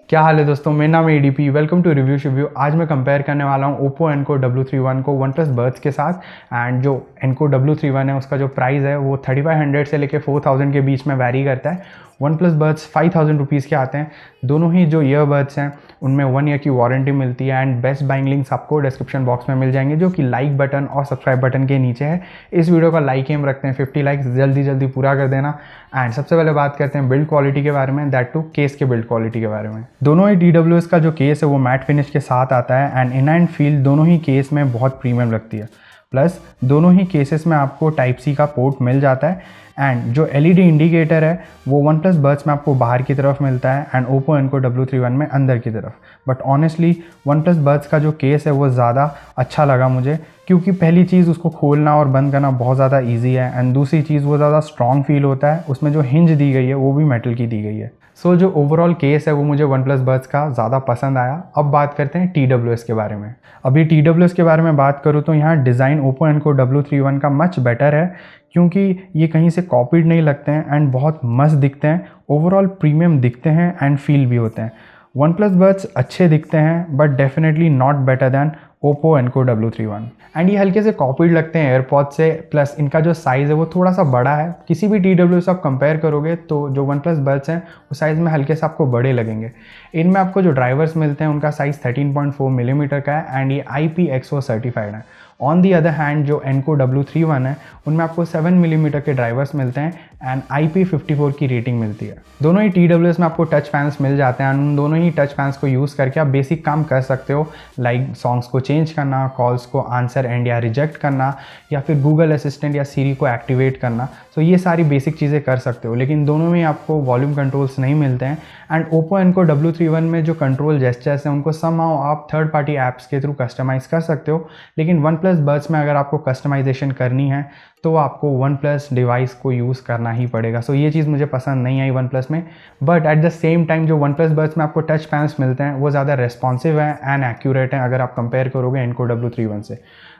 क्या हाल है दोस्तों, मेरा नाम है ADP. Welcome to review shiview. आज मैं कंपेयर करने वाला हूँ ओप्पो एनको W31 को OnePlus Buds के साथ। एंड जो एनको W31 है उसका जो प्राइस है वो 3500 से लेके 4000 के बीच में वैरी करता है। OnePlus Buds 5000 रुपीज़ के आते हैं। दोनों ही जो ईयरबड्स हैं उनमें 1 ईयर की वारंटी मिलती है। एंड बेस्ट बाइंग लिंक्स आपको डिस्क्रिप्शन बॉक्स में मिल जाएंगे, जो कि लाइक बटन और सब्सक्राइब बटन के नीचे है। इस वीडियो का लाइक एम रखते हैं 50 लाइक्स, जल्दी पूरा कर देना। एंड सबसे पहले बात करते हैं बिल्ड क्वालिटी के बारे में, दैट टू केस के बिल्ड क्वालिटी के बारे में। दोनों ही TWS का जो केस है वो मैट फिनिश के साथ आता है। एंड इन एंड फील दोनों ही केस में बहुत प्रीमियम लगती है। प्लस दोनों ही केसेस में आपको टाइप सी का पोर्ट मिल जाता है। एंड जो LED इंडिकेटर है वो OnePlus Buds में आपको बाहर की तरफ मिलता है एंड ओप्पो एनको W31 में अंदर की तरफ। बट ऑनेस्टली OnePlus Buds का जो केस है वो ज़्यादा अच्छा लगा मुझे, क्योंकि पहली चीज़ उसको खोलना और बंद करना बहुत ज़्यादा ईजी है। एंड दूसरी चीज़ वो ज़्यादा स्ट्रॉन्ग फील होता है। उसमें जो हिंज दी गई है वो भी मेटल की दी गई है। सो जो ओवरऑल केस है वो मुझे OnePlus Buds का ज़्यादा पसंद आया। अब बात करते हैं TWS के बारे में। अभी TWS के बारे में बात करूँ तो यहाँ डिज़ाइन ओप्पो एनको W31 का मच बेटर है, क्योंकि ये कहीं से कॉपीड नहीं लगते हैं एंड बहुत मस्त दिखते हैं। ओवरऑल प्रीमियम दिखते हैं एंड फील भी होते हैं। OnePlus Buds अच्छे दिखते हैं but definitely not better than Oppo Enco W31। And ये हल्के से कॉपीड लगते हैं एयरपॉड से। प्लस इनका जो साइज़ है वो थोड़ा सा बड़ा है। किसी भी TWS आप कंपेयर करोगे तो जो OnePlus Buds हैं वो साइज़ में हल्के से आपको बड़े लगेंगे। इनमें आपको जो ड्राइवर्स मिलते हैं उनका साइज़ 13.4 मिलीमीटर का है एंड ये IPX4 सर्टिफाइड है। ऑन दी अदर हैंड जो एनको W31 है उनमें आपको 7 मिलीमीटर के ड्राइवर्स मिलते हैं एंड IP54 की रेटिंग मिलती है। दोनों ही TWS में आपको टच पैन्स मिल जाते हैं। उन दोनों ही टच पैन्स को यूज़ करके आप बेसिक काम कर सकते हो, लाइक सॉन्ग्स को चेंज करना, कॉल्स को आंसर एंड या रिजेक्ट करना, या फिर गूगल असिस्टेंट या सीरी को एक्टिवेट करना। तो ये सारी बेसिक चीज़ें कर सकते हो। लेकिन दोनों में आपको वॉल्यूम कंट्रोल्स नहीं मिलते हैं। एंड ओप्पो एनको W31 में जो कंट्रोल जेस्चर्स हैं उनको समहाउ आप थर्ड पार्टी ऐप्स के थ्रू कस्टमाइज़ कर सकते हो। लेकिन OnePlus Buds में अगर आपको कस्टमाइजेशन करनी है तो आपको OnePlus डिवाइस को यूज़ करना ही पड़ेगा। सो ये चीज़ मुझे पसंद नहीं आई OnePlus में। But at the same time जो OnePlus Buds में आपको टच पैन्स मिलते हैं वो ज़्यादा रेस्पॉन्सिव है एंड एक्यूरेट हैं अगर आप कंपेयर करोगे एनको W31 से।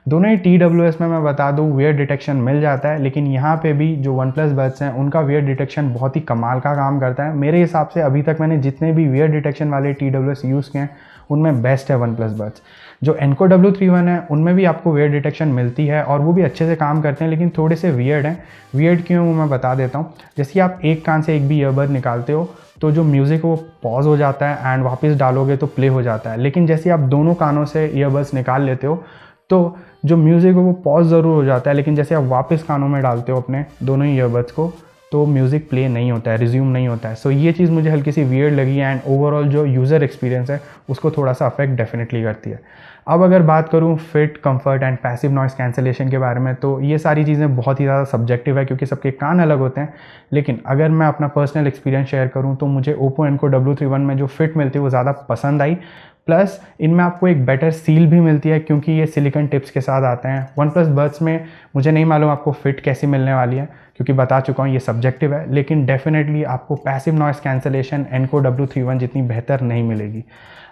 दोनों ही TWS में मैं बता दूँ वियर डिटेक्शन मिल जाता है, लेकिन यहाँ पे भी जो OnePlus Buds हैं उनका वियर डिटेक्शन बहुत ही कमाल का काम करता है। मेरे हिसाब से अभी तक मैंने जितने भी वियर डिटेक्शन वाले TWS यूज़ किए हैं उनमें बेस्ट है OnePlus Buds। जो एनको W31 है उनमें भी आपको वियर डिटेक्शन मिलती है और वो भी अच्छे से काम करते हैं, लेकिन थोड़े से वियर्ड हैं। वियर्ड क्यों मैं बता देता हूँ। जैसे आप एक कान से एक भी ईयरबड निकालते हो तो जो म्यूज़िक वो पॉज हो जाता है एंड वापस डालोगे तो प्ले हो जाता है। लेकिन जैसे आप दोनों कानों से ईयरबड्स निकाल लेते हो तो जो म्यूज़िक है वो पॉज ज़रूर हो जाता है, लेकिन जैसे आप वापस कानों में डालते हो अपने दोनों ही ईयरबड्स को तो म्यूज़िक प्ले नहीं होता है, रिज्यूम नहीं होता है। सो ये चीज़ मुझे हल्की सी वियर्ड लगी एंड ओवरऑल जो यूज़र एक्सपीरियंस है उसको थोड़ा सा अफेक्ट डेफिनेटली करती है। अब अगर बात करूँ fit, comfort and passive noise cancellation के बारे में तो ये सारी चीज़ें बहुत ही ज़्यादा सब्जेक्टिव है, क्योंकि सबके कान अलग होते हैं। लेकिन अगर मैं अपना पर्सनल एक्सपीरियंस शेयर करूँ तो मुझे ओप्पो एनको W31 में जो फिट मिलती है वो ज़्यादा पसंद आई। प्लस इनमें आपको एक बेटर सील भी मिलती है क्योंकि ये सिलिकॉन टिप्स के साथ आते हैं। OnePlus Buds में मुझे नहीं मालूम आपको फिट कैसी मिलने वाली है, क्योंकि बता चुका हूँ ये सब्जेक्टिव है। लेकिन डेफिनेटली आपको passive noise cancellation Enco W31 जितनी बेहतर नहीं मिलेगी।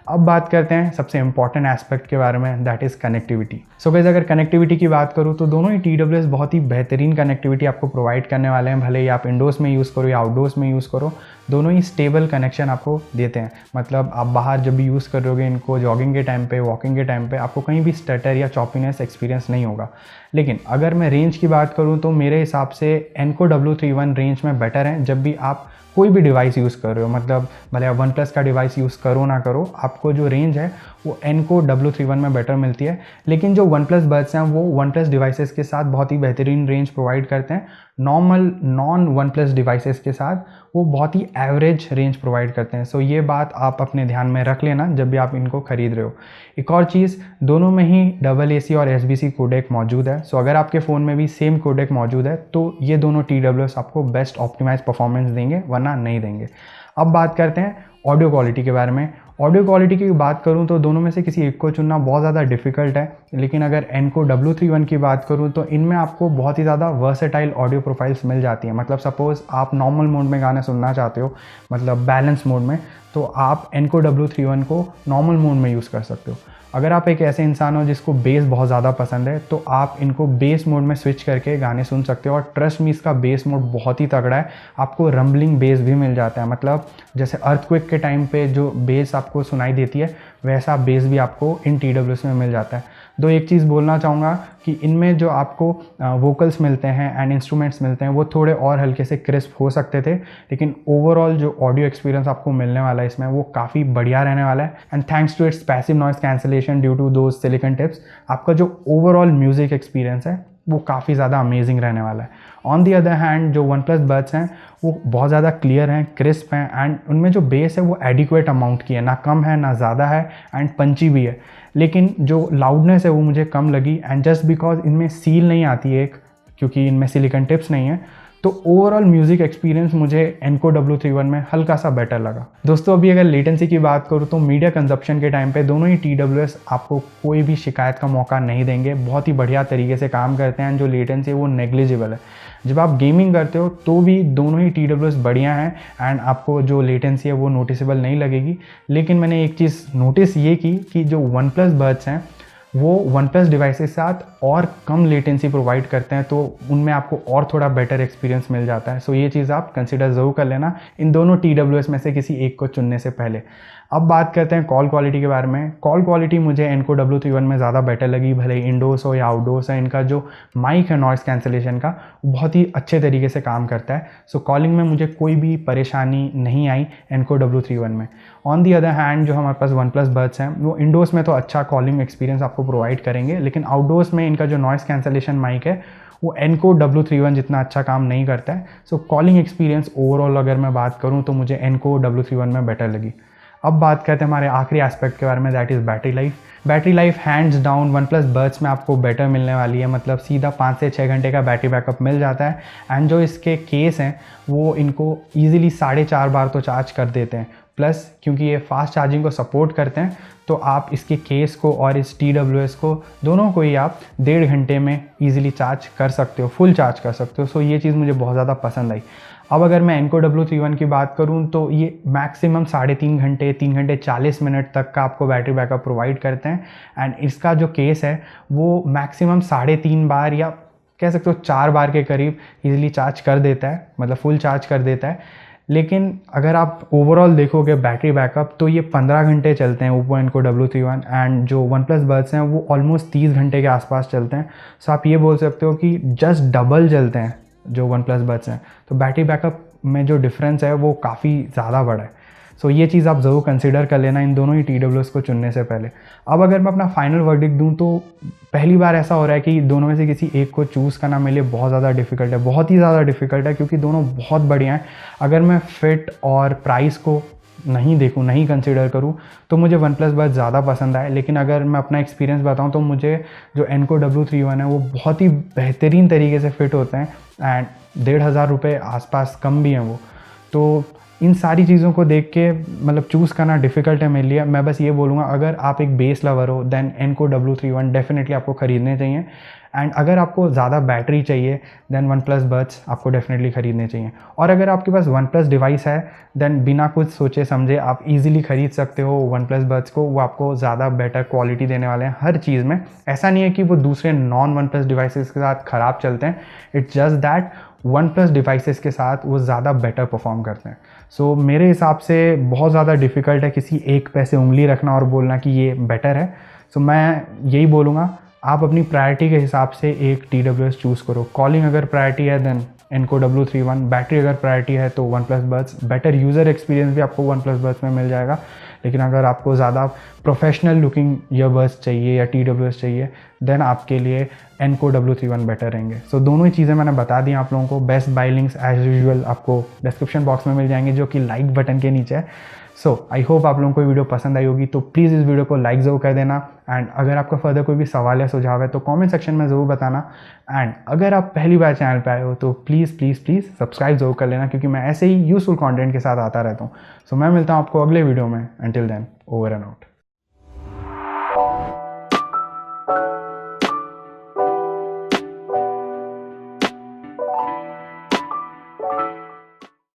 अब बात करते हैं सबसे इंपॉर्टेंट एस्पेक्ट के बारे में, that is connectivity. So guys अगर कनेक्टिविटी की बात करूँ तो दोनों ही TWS बहुत ही बेहतरीन कनेक्टिविटी आपको प्रोवाइड करने वाले हैं। भले ही आप इंडोर्स में यूज़ करो या आउटडोर्स में यूज़ करो, दोनों ही स्टेबल कनेक्शन आपको देते हैं। मतलब आप बाहर जब भी यूज़ करोगे इनको जॉगिंग के टाइम पे, वॉकिंग के टाइम पे, आपको कहीं भी स्टटर या चॉपीनेस एक्सपीरियंस नहीं होगा। लेकिन अगर मैं रेंज की बात करूँ तो मेरे हिसाब से एनको W31 रेंज में बेटर है। जब भी आप कोई भी डिवाइस यूज़ कर रहे हो, मतलब भले आप OnePlus का डिवाइस यूज़ करो ना करो, आपको जो रेंज है वो एनको W31 में बेटर मिलती है। लेकिन जो OnePlus Buds हैं वो OnePlus डिवाइसेस के साथ बहुत ही बेहतरीन रेंज प्रोवाइड करते हैं। नॉन OnePlus डिवाइसेस के साथ वो बहुत ही एवरेज रेंज प्रोवाइड करते हैं। सो ये बात आप अपने ध्यान में रख लेना जब भी आप इनको ख़रीद रहे हो। एक और चीज़, दोनों में ही AAC और SBC कोडेक मौजूद है। सो अगर आपके फ़ोन में भी सेम कोडेक मौजूद है तो ये दोनों TWS आपको बेस्ट ऑप्टिमाइज परफॉर्मेंस देंगे, वरना नहीं देंगे। अब बात करते हैं ऑडियो क्वालिटी के बारे में। ऑडियो क्वालिटी की बात करूं तो दोनों में से किसी एक को चुनना बहुत ज़्यादा डिफ़िकल्ट है। लेकिन अगर एनको W31 की बात करूं तो इनमें आपको बहुत ही ज़्यादा वर्सेटाइल ऑडियो प्रोफाइल्स मिल जाती हैं। मतलब सपोज़ आप नॉर्मल मोड में गाने सुनना चाहते हो, मतलब बैलेंस मोड में, तो आप एनको W31 को नॉर्मल मोड में यूज़ कर सकते हो। अगर आप एक ऐसे इंसान हो जिसको बेस बहुत ज़्यादा पसंद है तो आप इनको बेस मोड में स्विच करके गाने सुन सकते हो। और ट्रस्ट मी, इसका बेस मोड बहुत ही तगड़ा है, आपको रम्बलिंग बेस भी मिल जाता है। मतलब जैसे अर्थक्वेक के टाइम पे जो बेस आपको सुनाई देती है वैसा बेस भी आपको इन TWS में मिल जाता है। दो एक चीज़ बोलना चाहूँगा कि इनमें जो आपको वोकल्स मिलते हैं एंड इंस्ट्रूमेंट्स मिलते हैं वो थोड़े और हल्के से क्रिस्प हो सकते थे, लेकिन ओवरऑल जो ऑडियो एक्सपीरियंस आपको मिलने वाला है इसमें वो काफ़ी बढ़िया रहने वाला है। And thanks to its passive noise cancellation due to those silicone tips, आपका जो ओवरऑल म्यूज़िक एक्सपीरियंस है वो काफ़ी ज़्यादा अमेजिंग रहने वाला है। ऑन दी अदर हैंड जो OnePlus बड्स हैं वो बहुत ज़्यादा क्लियर हैं, क्रिस्प हैं एंड उनमें जो बेस है वो एडिक्वेट अमाउंट की है, ना कम है ना ज़्यादा है एंड पंची भी है। लेकिन जो लाउडनेस है वो मुझे कम लगी एंड जस्ट बिकॉज इनमें सील नहीं आती है एक, क्योंकि इनमें सिलिकॉन टिप्स नहीं है, तो ओवरऑल म्यूज़िक एक्सपीरियंस मुझे एनको W31 में हल्का सा बेटर लगा। दोस्तों अभी अगर लेटेंसी की बात करूँ तो मीडिया कंजप्शन के टाइम पे दोनों ही TWS आपको कोई भी शिकायत का मौका नहीं देंगे, बहुत ही बढ़िया तरीके से काम करते हैं। जो लेटेंसी है वो नेग्लिजिबल है। जब आप गेमिंग करते हो तो भी दोनों ही TWS बढ़िया हैं एंड आपको जो लेटेंसी है वो नोटिसेबल नहीं लगेगी। लेकिन मैंने एक चीज़ नोटिस ये की कि जो OnePlus बड्स हैं वो OnePlus डिवाइस के साथ और कम लेटेंसी प्रोवाइड करते हैं, तो उनमें आपको और थोड़ा बेटर एक्सपीरियंस मिल जाता है। सो ये चीज़ आप कंसिडर ज़रूर कर लेना इन दोनों TWS में से किसी एक को चुनने से पहले। अब बात करते हैं कॉल क्वालिटी के बारे में। कॉल क्वालिटी मुझे एनको W31 में ज़्यादा बेटर लगी, भले ही इंडोर्स हो या आउटडोर्स है। इनका जो माइक है नॉइस कैंसलेशन का बहुत ही अच्छे तरीके से काम करता है। सो कॉलिंग में मुझे कोई भी परेशानी नहीं आई एनको W31 में। ऑन दी अदर हैंड जो हमारे पास OnePlus बड्स हैं वो इंडोर्स में तो अच्छा कॉलिंग एक्सपीरियंस आपको प्रोवाइड करेंगे, लेकिन आउटडोर्स में इनका जो नॉइस कैंसलेशन माइक है वो एनको W31 जितना अच्छा काम नहीं करता है। सो कॉलिंग एक्सपीरियंस ओवरऑल अगर मैं बात करूँ तो मुझे एनको W31 में बेटर लगी। अब बात करते हैं हमारे आखिरी एस्पेक्ट के बारे में, that is battery life. Battery life hands down OnePlus buds में आपको बेटर मिलने वाली है, मतलब सीधा 5 से 6 घंटे का बैटरी बैकअप मिल जाता है। एंड जो इसके केस हैं वो इनको ईजिली 4.5 बार तो चार्ज कर देते हैं। प्लस क्योंकि ये फास्ट चार्जिंग को सपोर्ट करते हैं तो आप इसके केस को और इस TWS को दोनों को ही आप 1.5 घंटे में ईजिली चार्ज कर सकते हो, फुल चार्ज कर सकते हो। सो ये चीज़ मुझे बहुत ज़्यादा पसंद आई। अब अगर मैं एनको W31 की बात करूं तो ये मैक्सिमम 3.5 घंटे 3 घंटे 40 मिनट तक का आपको बैटरी बैकअप प्रोवाइड करते हैं। एंड इसका जो केस है वो मैक्सिमम 3.5 बार या कह सकते हो 4 बार के करीब इजीली चार्ज कर देता है, मतलब फुल चार्ज कर देता है। लेकिन अगर आप ओवरऑल देखोगे बैटरी बैकअप तो ये 15 घंटे चलते हैं ओप्पो एनको W31 एंड जो OnePlus बड्स हैं वो ऑलमोस्ट 30 घंटे के आसपास चलते हैं। सो आप ये बोल सकते हो कि जस्ट डबल चलते हैं जो OnePlus बड्स हैं। तो बैटरी बैकअप में जो डिफरेंस है वो काफ़ी ज़्यादा बड़ा है। सो ये चीज़ आप ज़रूर कंसिडर कर लेना इन दोनों ही TWS को चुनने से पहले। अब अगर मैं अपना फाइनल वर्डिक्ट दूं तो पहली बार ऐसा हो रहा है कि दोनों में से किसी एक को चूज़ करना मेरे लिए बहुत ज़्यादा डिफ़िकल्ट है, बहुत ही ज़्यादा डिफ़िकल्ट है, क्योंकि दोनों बहुत बढ़िया हैं। अगर मैं फिट और प्राइस को नहीं देखूँ, नहीं कंसिडर करूँ तो मुझे OnePlus बड्स ज़्यादा पसंद आए। लेकिन अगर मैं अपना एक्सपीरियंस बताऊँ तो मुझे जो एनको W31 है वो बहुत ही बेहतरीन तरीके से फिट होते हैं एंड 1,500 रुपये आसपास कम भी हैं वो। तो इन सारी चीज़ों को देख के मतलब चूज़ करना डिफ़िकल्ट है मेरे लिए। मैं बस ये बोलूँगा अगर आप एक बेस लवर हो देन एनको W31 डेफिनेटली आपको ख़रीदने चाहिए। एंड अगर आपको ज़्यादा बैटरी चाहिए देन OnePlus बड्स आपको डेफिनेटली ख़रीदने चाहिए। और अगर आपके पास OnePlus डिवाइस है देन बिना कुछ सोचे समझे आप इजीली ख़रीद सकते हो OnePlus बड्स को। वो आपको ज़्यादा बेटर क्वालिटी देने वाले हैं हर चीज़ में। ऐसा नहीं है कि वो दूसरे नॉन OnePlus डिवाइसेस के साथ ख़राब चलते हैं, it's just that OnePlus devices के साथ वो ज़्यादा बेटर परफॉर्म करते हैं। सो मेरे हिसाब से बहुत ज़्यादा डिफ़िकल्ट है किसी एक पे से उंगली रखना और बोलना कि ये बेटर है। सो मैं यही बोलूँगा आप अपनी प्रायोरिटी के हिसाब से एक TWS चूज़ करो। कॉलिंग अगर प्रायोरिटी है देन एनको W31, बैटरी अगर प्रायोरिटी है तो OnePlus buds, better user experience भी आपको OnePlus बड्स में मिल जाएगा। लेकिन अगर आपको ज़्यादा प्रोफेशनल लुकिंग ईयरबड्स चाहिए या TWS चाहिए देन आपके लिए एनको W31 बेटर रहेंगे। सो दोनों ही चीज़ें मैंने बता दी आप लोगों को। Best buy links as usual आपको डिस्क्रिप्शन बॉक्स में मिल जाएंगे जो कि लाइक बटन के नीचे है। सो आई होप आप लोगों को वीडियो पसंद आई होगी, तो प्लीज़ इस वीडियो को लाइक ज़रूर कर देना। एंड अगर आपका फर्दर कोई भी सवाल या सुझाव है तो कमेंट सेक्शन में ज़रूर बताना। एंड अगर आप पहली बार चैनल पे आए हो तो प्लीज़ प्लीज़ प्लीज़ सब्सक्राइब ज़रूर कर लेना, क्योंकि मैं ऐसे ही यूज़फुल कंटेंट के साथ आता रहता हूँ। सो मैं मिलता हूँ आपको अगले वीडियो में। Until then, over and out.